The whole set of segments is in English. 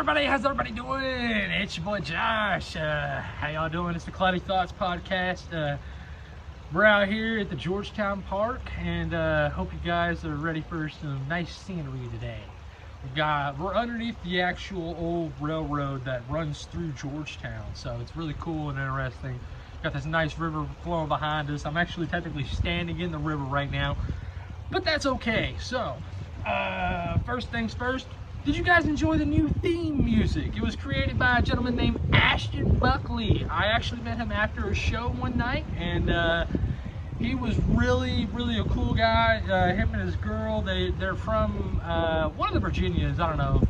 everybody? How's everybody doing? It's your boy Josh. How y'all doing? It's the Cloudy Thoughts podcast. We're out here at the Georgetown Park, and hope you guys are ready for some nice scenery today. We're underneath the actual old railroad that runs through Georgetown, so it's really cool and interesting. Got this nice river flowing behind us. I'm actually technically standing in the river right now, but that's okay. So, first things first. Did you guys enjoy the new theme music? It was created by a gentleman named Ashton Buckley. I actually met him after a show one night, and he was really a cool guy. Him and his girl, they're from one of the Virginias, I don't know,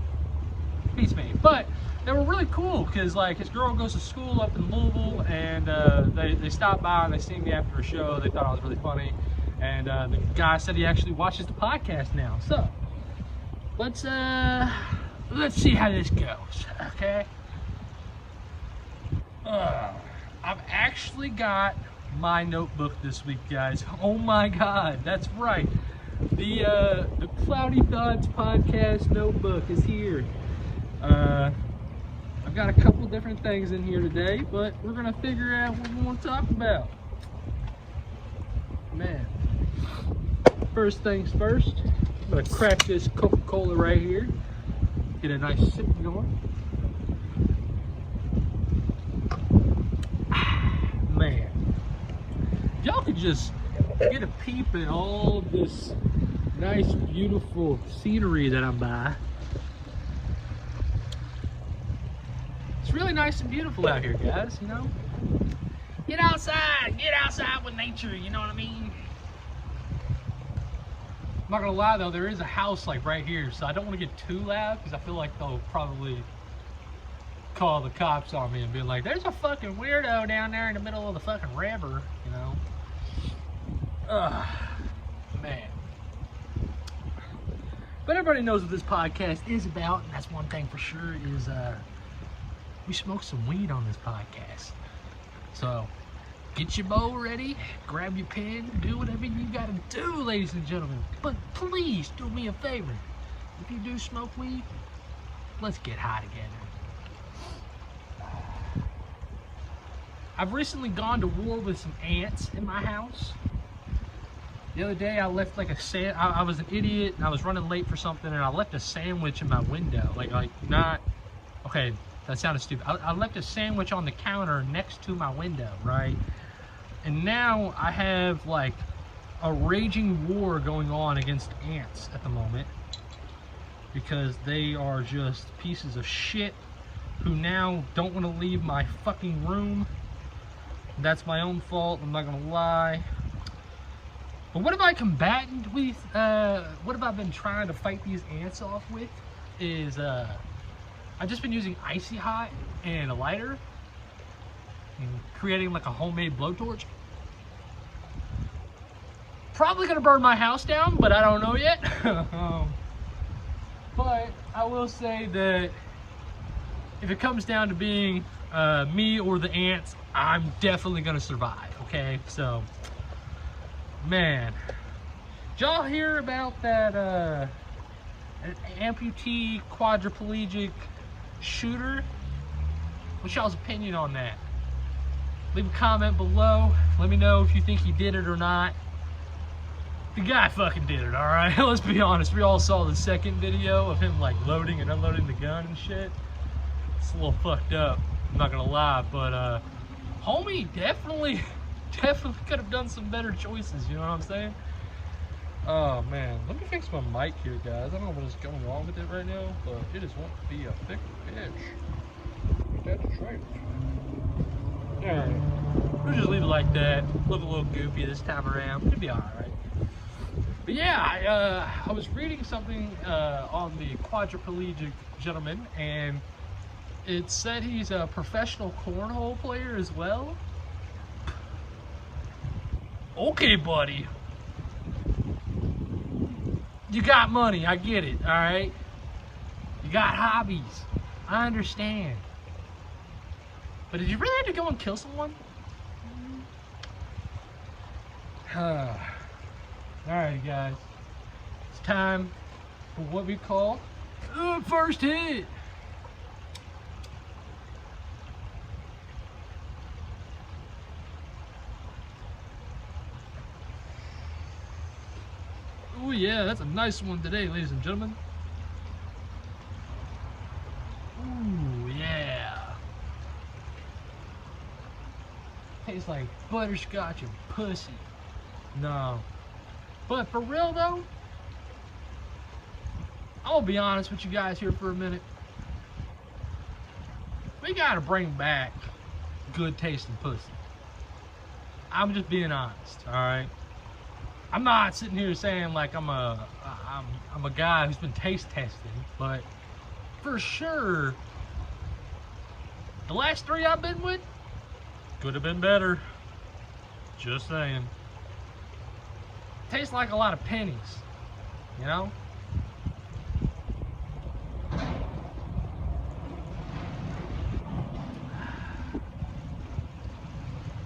beats me. But they were really cool because like his girl goes to school up in Louisville, and they stopped by and they seen me after a show. They thought I was really funny, and the guy said he actually watches the podcast now. So let's see how this goes, okay? I've actually got my notebook this week, guys. Oh my God, that's right. The Cloudy Thoughts podcast notebook is here. I've got a couple different things in here today, but we're gonna figure out what we want to talk about. Man, first things first. I'm gonna crack this Coca-Cola right here. Get a nice sip going. Man, y'all could just get a peep at all this nice, beautiful scenery that I'm by. It's really nice and beautiful out here, guys, you know? Get outside with nature, you know what I mean? I'm not gonna lie though, there is a house like right here, so I don't want to get too loud because I feel like they'll probably call the cops on me and be like, there's a fucking weirdo down there in the middle of the fucking river, you know? Man. But everybody knows what this podcast is about, and that's one thing for sure is we smoke some weed on this podcast. So get your bowl ready, grab your pen, do whatever you gotta do, ladies and gentlemen. But please do me a favor. If you do smoke weed, let's get high together. I've recently gone to war with some ants in my house. The other day I left like I was an idiot and I was running late for something, and I left a sandwich in my window. Okay, that sounded stupid. I left a sandwich on the counter next to my window, right? And now I have like a raging war going on against ants at the moment because they are just pieces of shit who now don't want to leave my fucking room. That's my own fault, I'm not gonna lie. But what have I combated with, what have I been trying to fight these ants off with is, I've just been using Icy Hot and a lighter and creating like a homemade blowtorch. Probably gonna burn my house down, but I don't know yet. But I will say that if it comes down to being me or the ants, I'm definitely gonna survive, okay? So, man, did y'all hear about that an amputee quadriplegic shooter? What's y'all's opinion on that? Leave a comment below. Let me know if you think he did it or not. The guy fucking did it, alright? Let's be honest. We all saw the second video of him like loading and unloading the gun and shit. It's a little fucked up, I'm not gonna lie, but homie definitely could have done some better choices, you know what I'm saying? Oh man, let me fix my mic here, guys. I don't know what is going wrong with it right now, but it is wanting to be a thick bitch. That's right. Alright, we'll just leave it like that. Look a little goofy this time around. It'll be alright. But yeah, I was reading something on the quadriplegic gentleman, and it said he's a professional cornhole player as well. Okay, buddy. You got money, I get it, alright? You got hobbies, I understand. But did you really have to go and kill someone? Alright, guys. It's time for what we call the first hit. Oh yeah, that's a nice one today, ladies and gentlemen. Ooh yeah. Tastes like butterscotch and pussy. No. But for real though, I'll be honest with you guys here for a minute. We gotta bring back good tasting pussy. I'm just being honest, alright? I'm not sitting here saying like I'm a guy who's been taste testing, but for sure, the last 3 I've been with could have been better. Just saying. Tastes like a lot of pennies, you know?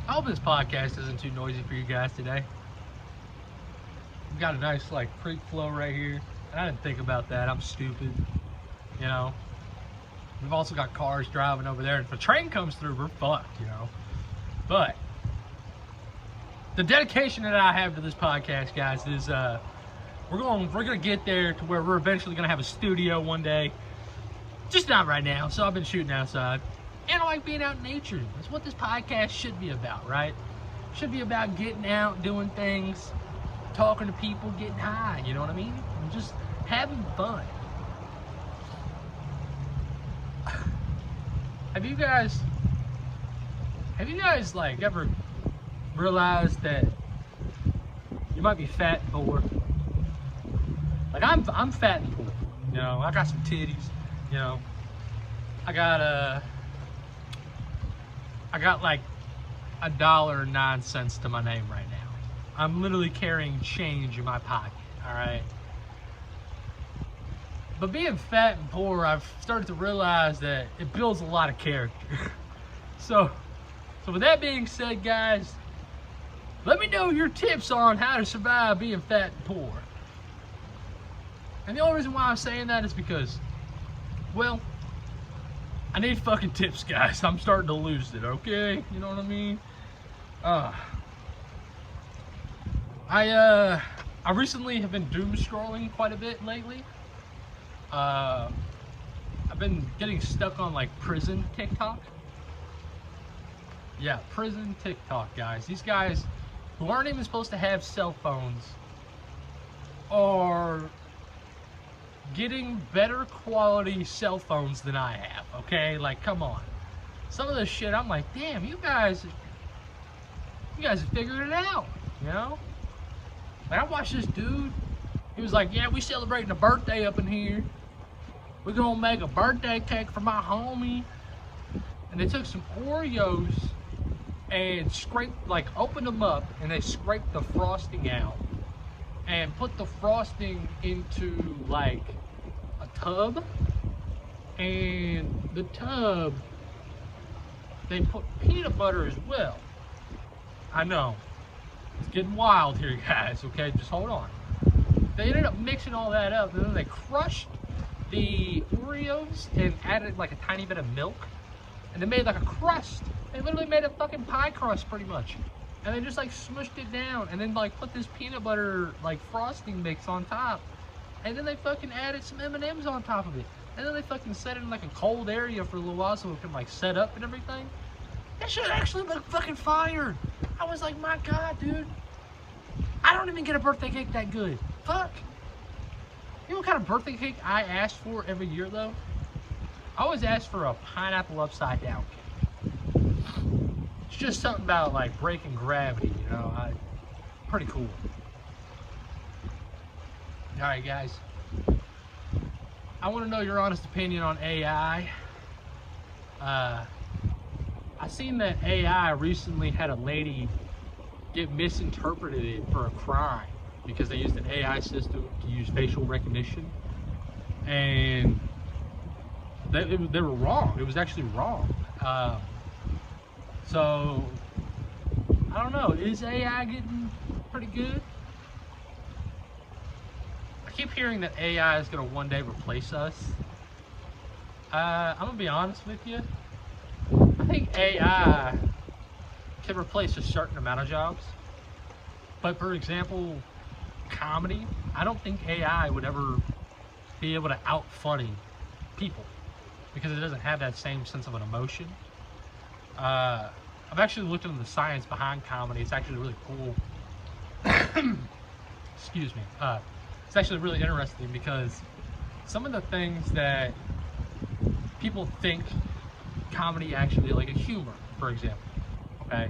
I hope this podcast isn't too noisy for you guys today. We've got a nice like creek flow right here. And I didn't think about that. I'm stupid. You know. We've also got cars driving over there. And if a train comes through, we're fucked, you know. But the dedication that I have to this podcast, guys, is we're gonna get there to where we're eventually gonna have a studio one day. Just not right now. So I've been shooting outside. And I like being out in nature. That's what this podcast should be about, right? It should be about getting out, doing things, talking to people, getting high, you know what I mean? And just having fun. Have you guys like ever realized that you might be fat and poor? Like I'm fat and poor, you know. I got some titties, you know. I got like $1.09 to my name right now. I'm literally carrying change in my pocket, all right? But being fat and poor, I've started to realize that it builds a lot of character. So with that being said, guys, let me know your tips on how to survive being fat and poor. And the only reason why I'm saying that is because, well, I need fucking tips, guys. I'm starting to lose it, okay? You know what I mean? I recently have been doom scrolling quite a bit lately. I've been getting stuck on like prison TikTok. Yeah, prison TikTok, guys. These guys who aren't even supposed to have cell phones are getting better quality cell phones than I have, okay? Like, come on. Some of this shit, I'm like, damn, you guys have figured it out, you know? Like, I watched this dude, he was like, yeah, we celebrating a birthday up in here. We're gonna make a birthday cake for my homie. And they took some Oreos and scraped, like, opened them up, and they scraped the frosting out and put the frosting into like a tub, and the tub they put peanut butter as well. I know it's getting wild here, guys, okay, just hold on. They ended up mixing all that up, and then they crushed the Oreos and added like a tiny bit of milk, and they made like a crust. They literally made a fucking pie crust pretty much. And they just like smushed it down and then like put this peanut butter like frosting mix on top. And then they fucking added some M&Ms on top of it. And then they fucking set it in like a cold area for a little while so it can like set up and everything. That shit actually looked fucking fire. I was like, my God, dude. I don't even get a birthday cake that good. Fuck. You know what kind of birthday cake I ask for every year though? I always ask for a pineapple upside down cake. It's just something about like breaking gravity, you know. Pretty cool. All right, guys. I want to know your honest opinion on AI. I seen that AI recently had a lady get misinterpreted for a crime because they used an AI system to use facial recognition, and they were wrong. It was actually wrong. So I don't know. Is AI getting pretty good? I keep hearing that AI is going to one day replace us. I'm going to be honest with you. I think AI can replace a certain amount of jobs. But for example, comedy, I don't think AI would ever be able to out funny people because it doesn't have that same sense of an emotion. I've actually looked into the science behind comedy. It's actually really cool. Excuse me. It's actually really interesting because some of the things that people think comedy actually, like a humor, for example, okay?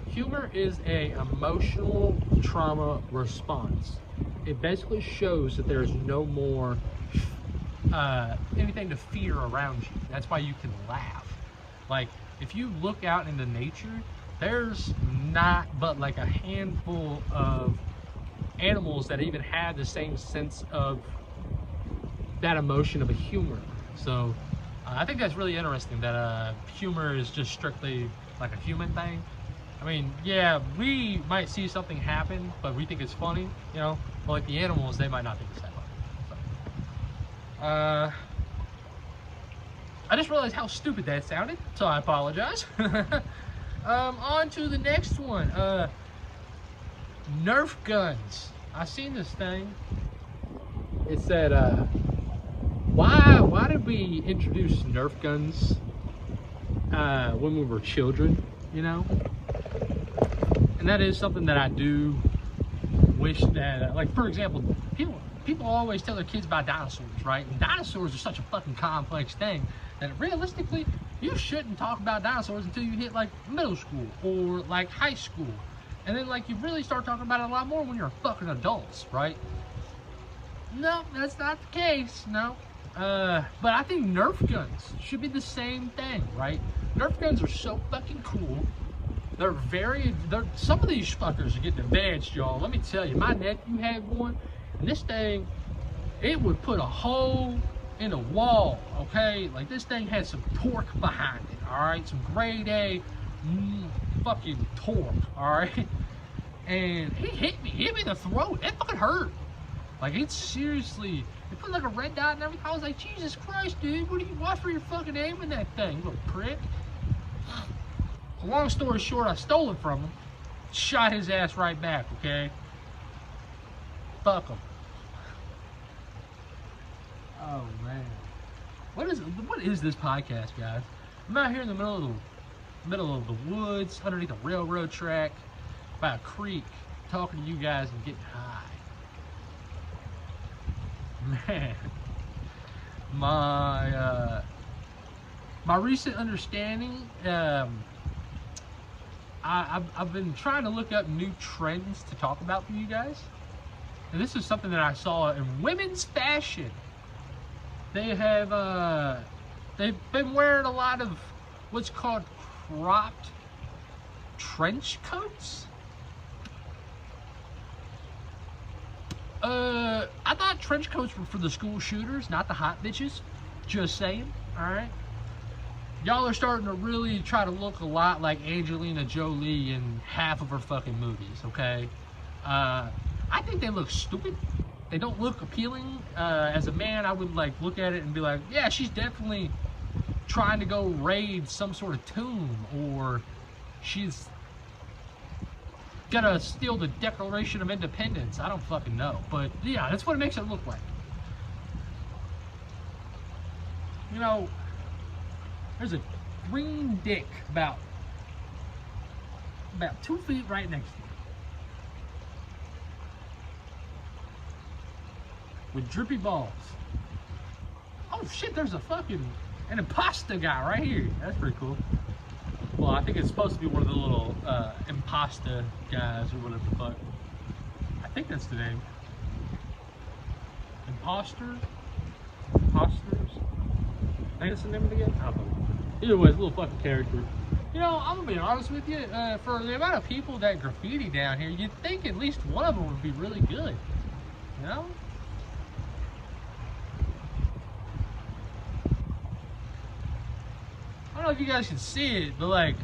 Humor is a emotional trauma response. It basically shows that there's no more anything to fear around you. That's why you can laugh. Like, if you look out into nature, there's not but like a handful of animals that even have the same sense of that emotion of a humor. So I think that's really interesting that humor is just strictly like a human thing. I mean, yeah, we might see something happen, but we think it's funny, you know? But like the animals, they might not think it's that funny. So, I just realized how stupid that sounded, so I apologize. On to the next one. Nerf guns. I seen this thing. It said, why did we introduce Nerf guns when we were children, you know? And that is something that I do wish that, like, for example, people always tell their kids about dinosaurs, right? And dinosaurs are such a fucking complex thing that realistically, you shouldn't talk about dinosaurs until you hit like middle school or like high school. And then like you really start talking about it a lot more when you're fucking adults, right? No, that's not the case, no. But I think Nerf guns should be the same thing, right? Nerf guns are so fucking cool. Some of these fuckers are getting advanced, y'all. Let me tell you, my nephew had one, and this thing, it would put a hole in a wall, okay? Like, this thing had some torque behind it, all right? Some grade A fucking torque, all right? And he hit me in the throat. That fucking hurt. Like, it seriously, it put like a red dot and everything. I was like, Jesus Christ, dude, watch where you're fucking aiming that thing, you little prick. Long story short, I stole it from him, shot his ass right back, okay? Fuck him. Oh man, what is this podcast, guys? I'm out here in the middle of the woods, underneath a railroad track, by a creek, talking to you guys and getting high. Man, my recent understanding, I've been trying to look up new trends to talk about for you guys, and this is something that I saw in women's fashion. They have they've been wearing a lot of what's called cropped trench coats. I thought trench coats were for the school shooters, not the hot bitches. Just saying, all right? Y'all are starting to really try to look a lot like Angelina Jolie in half of her fucking movies, okay? I think they look stupid. They don't look appealing. As a man, I would like look at it and be like, yeah, she's definitely trying to go raid some sort of tomb, or she's gonna steal the Declaration of Independence. I don't fucking know, but yeah, that's what it makes it look like. You know, there's a green dick about 2 feet right next to you, with drippy balls. Oh shit, there's an imposter guy right here. That's pretty cool. Well, I think it's supposed to be one of the little imposter guys or whatever the fuck. I think that's the name. Imposters? Imposters? I think that's the name of the game? I don't know. Either way, it's a little fucking character. You know, I'm gonna be honest with you, for the amount of people that graffiti down here, you'd think at least one of them would be really good. You know? I don't know if you guys can see it, but like,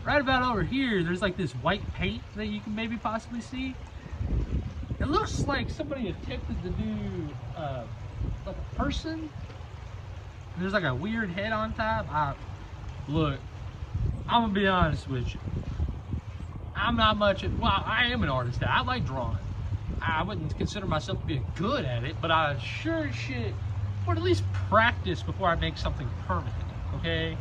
right about over here, there's like this white paint that you can maybe possibly see. It looks like somebody attempted to do, like a person. There's like a weird head on top. Look, I'm gonna be honest with you. I'm not much, well, I am an artist. I like drawing. I wouldn't consider myself to be good at it, but I sure as shit would at least practice before I make something permanent, okay?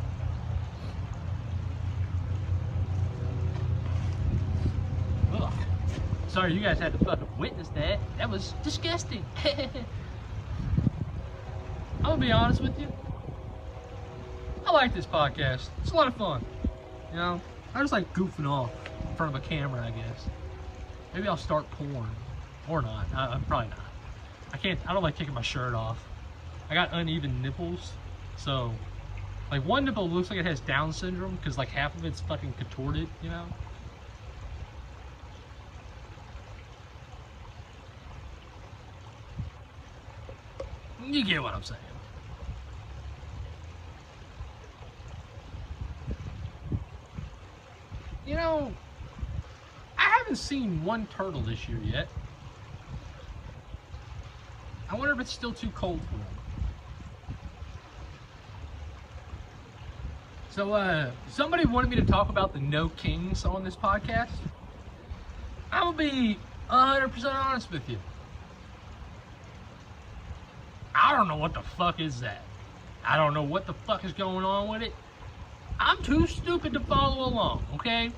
Ugh. Sorry you guys had to fucking witness that. That was disgusting. I'm gonna be honest with you. I like this podcast. It's a lot of fun. You know, I just like goofing off in front of a camera, I guess. Maybe I'll start porn. Or not. I'm probably not. I don't like taking my shirt off. I got uneven nipples. So, like, one nipple looks like it has Down syndrome because, like, half of it's fucking contorted, you know? You get what I'm saying. You know, I haven't seen one turtle this year yet. I wonder if it's still too cold for them. So, somebody wanted me to talk about the No Kings on this podcast. I'm gonna be 100% honest with you. I don't know what the fuck is that. I don't know what the fuck is going on with it. I'm too stupid to follow along, okay?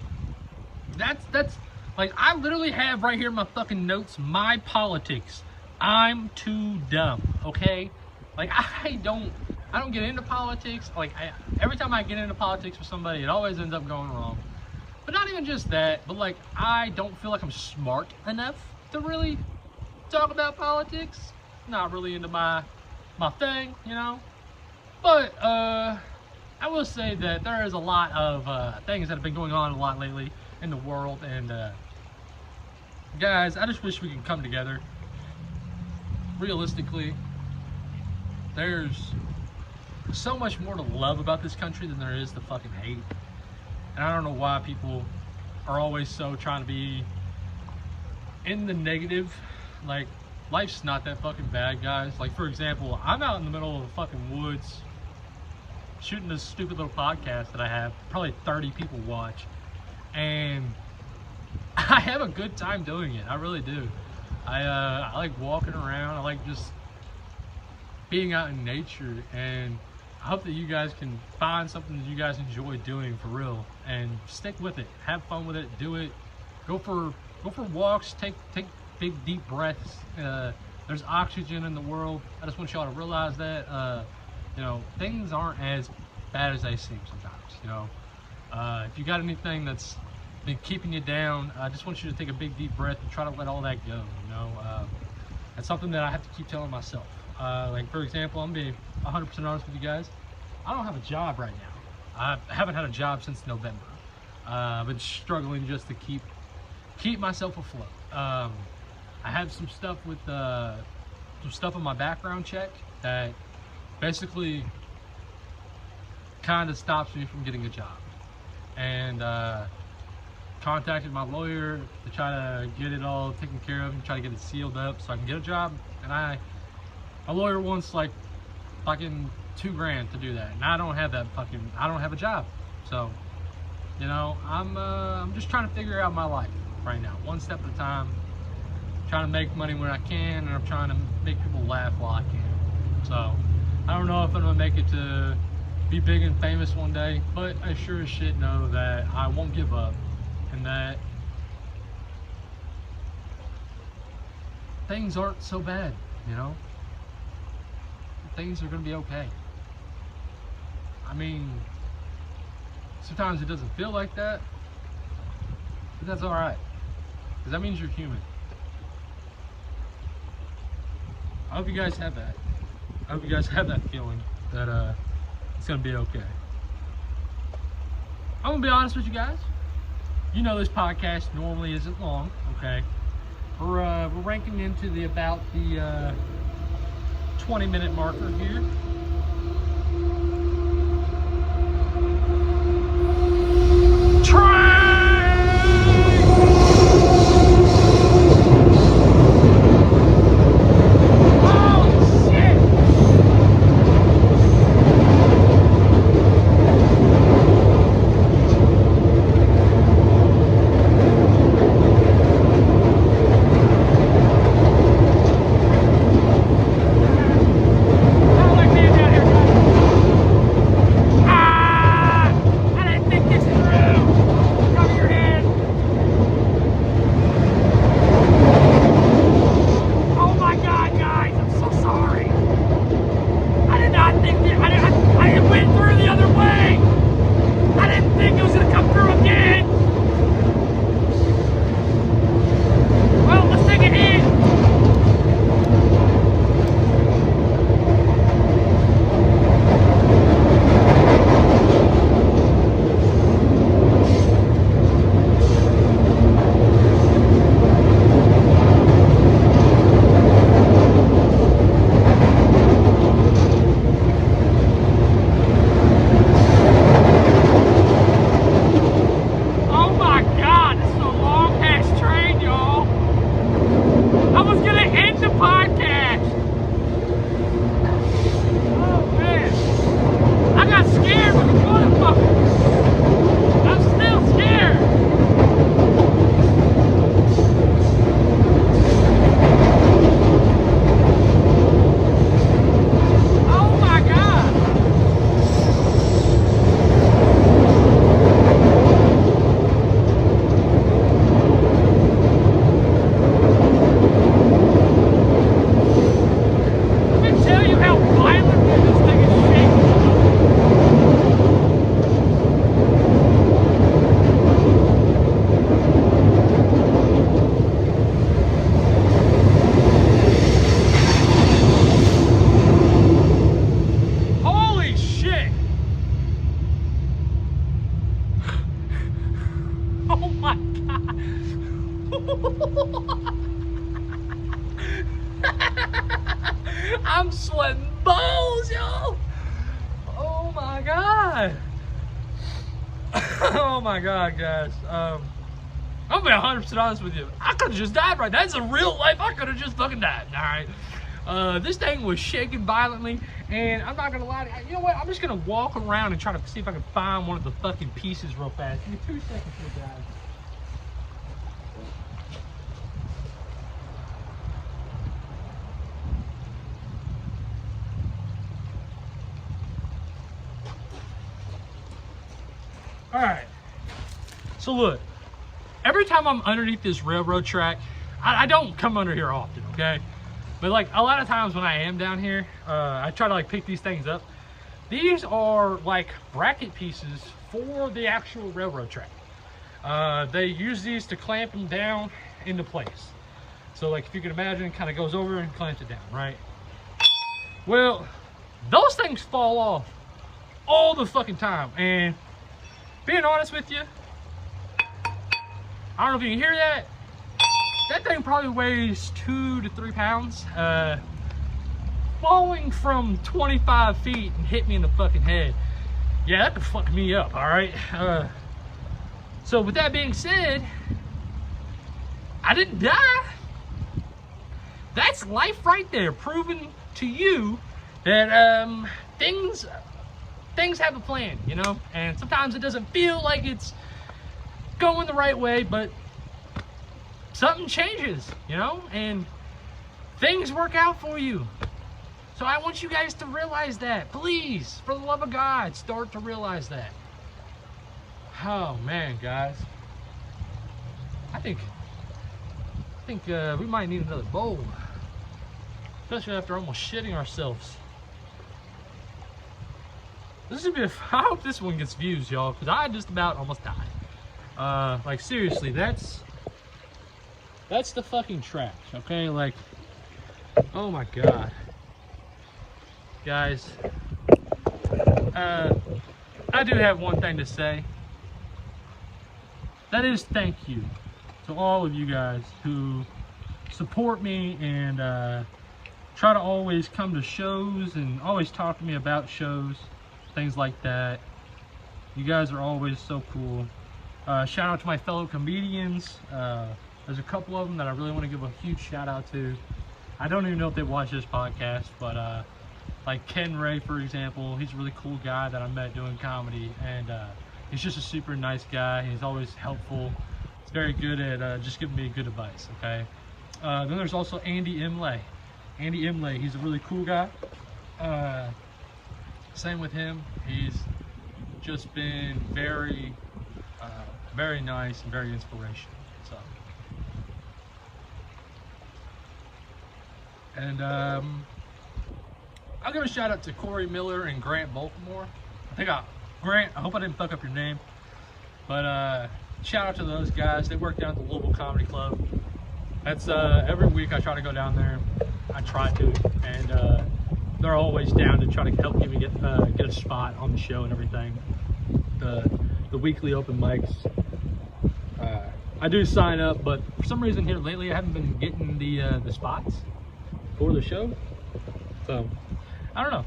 That's like, I literally have right here in my fucking notes, my politics. I'm too dumb, okay? Like, I don't get into politics. Like, every time I get into politics with somebody, it always ends up going wrong. But not even just that, but like, I don't feel like I'm smart enough to really talk about politics. Not really into my thing, you know? But, I will say that there is a lot of things that have been going on a lot lately in the world, and guys, I just wish we could come together. Realistically, there's so much more to love about this country than there is to fucking hate. And I don't know why people are always so trying to be in the negative. Like, life's not that fucking bad, guys. Like, for example, I'm out in the middle of the fucking woods shooting this stupid little podcast that I have probably 30 people watch, and I have a good time doing it. I really do. I like walking around. I like just being out in nature, and I hope that you guys can find something that you guys enjoy doing for real and stick with it. Have fun with it. Do it. Go for walks. Take big deep breaths. There's oxygen in the world. I just want y'all to realize that you know, things aren't as bad as they seem sometimes. You know, if you got anything that's been keeping you down, I just want you to take a big deep breath and try to let all that go. You know, that's something that I have to keep telling myself. Like, for example, I'm being 100% honest with you guys. I don't have a job right now. I haven't had a job since November. I've been struggling just to keep myself afloat. I have some stuff with some stuff on my background check that basically kind of stops me from getting a job, and contacted my lawyer to try to get it all taken care of and try to get it sealed up so I can get a job. And my lawyer wants like fucking $2,000 to do that, and I don't have a job. So, you know, I'm just trying to figure out my life right now, one step at a time. Trying to make money when I can, and I'm trying to make people laugh while I can. So, I don't know if I'm gonna make it to be big and famous one day, but I sure as shit know that I won't give up, and that things aren't so bad, you know? Things are gonna be okay. I mean, sometimes it doesn't feel like that, but that's alright, because that means you're human. I hope you guys have that. I hope you guys have that feeling that it's gonna be okay. I'm gonna be honest with you guys. You know, this podcast normally isn't long, okay? We're ranking into about the 20-minute marker here. Oh my God. I'm sweating balls, yo. Oh my God. Oh my God, guys. I'm gonna be 100% honest with you. I could have just died right now. That's a real life. I could have just fucking died. All right. This thing was shaking violently, and I'm not gonna lie to you. You know what? I'm just gonna walk around and try to see if I can find one of the fucking pieces real fast. Give me 2 seconds here, guys. All right. So look, every time I'm underneath this railroad track, I don't come under here often, okay? But like a lot of times when I am down here, I try to like pick these things up. These are like bracket pieces for the actual railroad track. They use these to clamp them down into place. So like if you can imagine, it kind of goes over and clamps it down, right? Well, those things fall off all the fucking time. And being honest with you, I don't know if you can hear that. That thing probably weighs 2 to 3 pounds. Falling from 25 feet and hit me in the fucking head. Yeah, that could fuck me up, all right? So with that being said, I didn't die. That's life right there, proving to you that things have a plan, you know? And sometimes it doesn't feel like it's going the right way, but something changes, you know, and things work out for you. So I want you guys to realize that. Please, for the love of God, start to realize that. Oh man, guys, I think we might need another bowl, especially after almost shitting ourselves. This is gonna be I hope this one gets views, y'all, because I just about almost died. Like seriously, that's the fucking trash, okay? Like, oh my God. Guys, I do have one thing to say. That is thank you to all of you guys who support me and try to always come to shows and always talk to me about shows, things like that. You guys are always so cool. Shout out to my fellow comedians. There's a couple of them that I really want to give a huge shout out to. I don't even know if they watch this podcast, but like Ken Ray, for example, he's a really cool guy that I met doing comedy, and he's just a super nice guy. He's always helpful. He's very good at just giving me good advice, okay? Then there's also Andy Imlay. Andy Imlay, he's a really cool guy. Same with him. He's just been very nice and very inspirational. So. And I'll give a shout out to Corey Miller and Grant Baltimore. Grant, I hope I didn't fuck up your name, but shout out to those guys. They work down at the Louisville Comedy Club. That's every week I try to go down there. I try to, and they're always down to try to help me get a spot on the show and everything. The weekly open mics. I do sign up, but for some reason here lately I haven't been getting the spots for the show. So I don't know,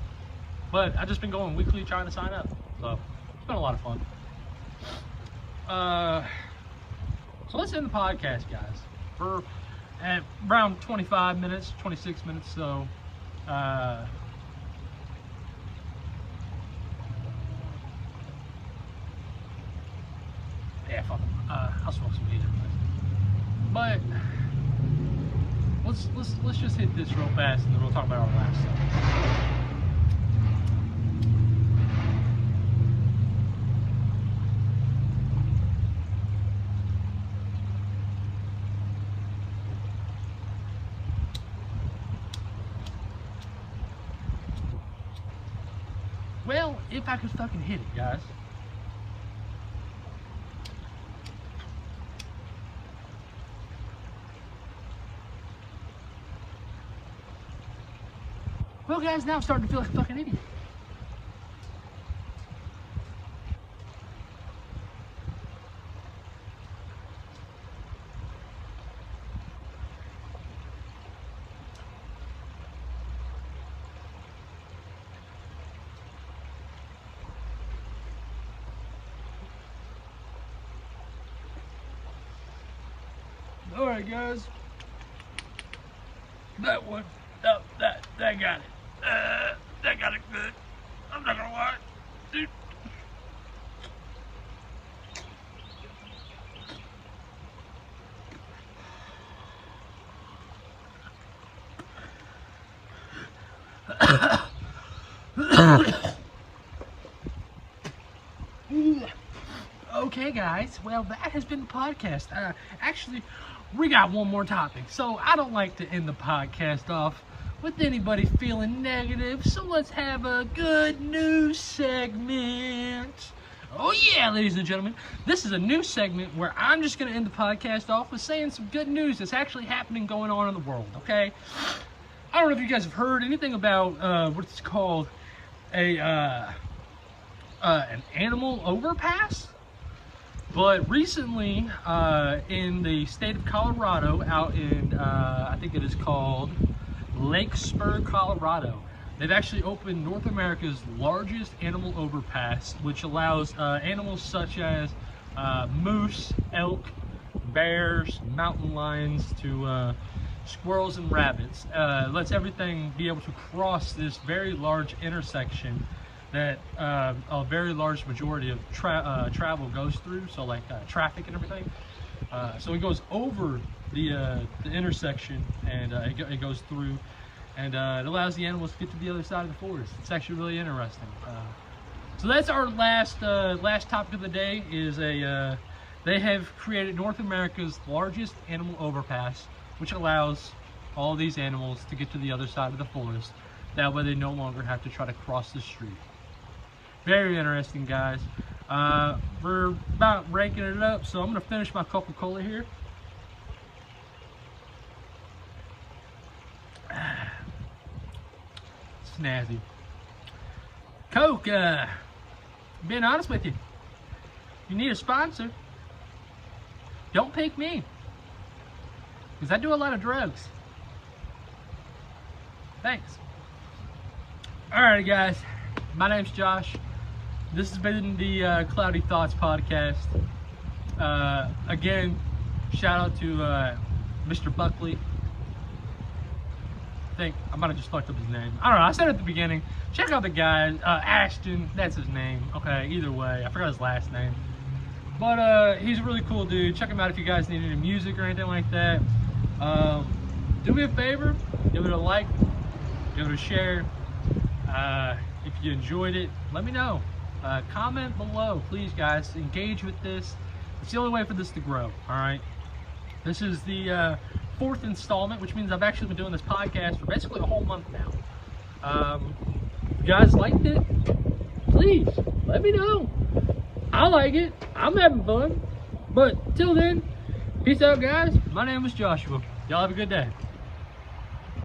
but I've just been going weekly trying to sign up. So it's been a lot of fun. So let's end the podcast, guys. We're at around 25 minutes, 26 minutes. So yeah, fuck them. I'll smoke some weed. But let's just hit this real fast, and then we'll talk about our last stuff. Well, if I could fucking hit it, guys. Well, guys, now I'm starting to feel like a fucking idiot. Alright guys, that one, that got it. That got it good. I'm not gonna lie, dude. Okay guys, well that has been the podcast. Actually, we got one more topic. So I don't like to end the podcast off with anybody feeling negative, so let's have a good news segment. Oh yeah, ladies and gentlemen, this is a new segment where I'm just going to end the podcast off with saying some good news that's actually happening going on in the world, okay? I don't know if you guys have heard anything about what's called an animal overpass. But recently, in the state of Colorado, out in, I think it is called Lake Spur, Colorado, they've actually opened North America's largest animal overpass, which allows animals such as moose, elk, bears, mountain lions, to squirrels and rabbits. Lets everything be able to cross this very large intersection that a very large majority of travel goes through, so like traffic and everything. So it goes over the intersection, and it goes through, and it allows the animals to get to the other side of the forest. It's actually really interesting. So that's our last topic of the day. Is they have created North America's largest animal overpass, which allows all these animals to get to the other side of the forest. That way they no longer have to try to cross the street. Very interesting, guys. We're about ranking it up, so I'm going to finish my Coca-Cola here. Snazzy. Coke, being honest with you, you need a sponsor. Don't pick me, because I do a lot of drugs. Thanks. Alright guys, my name's Josh. This has been the Cloudy Thoughts podcast. Again, shout out to Mr. Buckley. I might have just fucked up his name. I don't know, I said it at the beginning. Check out the guy, Ashton, that's his name. Okay, either way, I forgot his last name. But he's a really cool dude. Check him out if you guys need any music or anything like that. Do me a favor, give it a like, give it a share. If you enjoyed it, let me know. Comment below, please guys. Engage with this. It's the only way for this to grow, alright? This is the 4th installment, which means I've actually been doing this podcast for basically a whole month now. If you guys liked it, please let me know. I like it. I'm having fun. But till then, peace out guys. My name is Joshua. Y'all have a good day.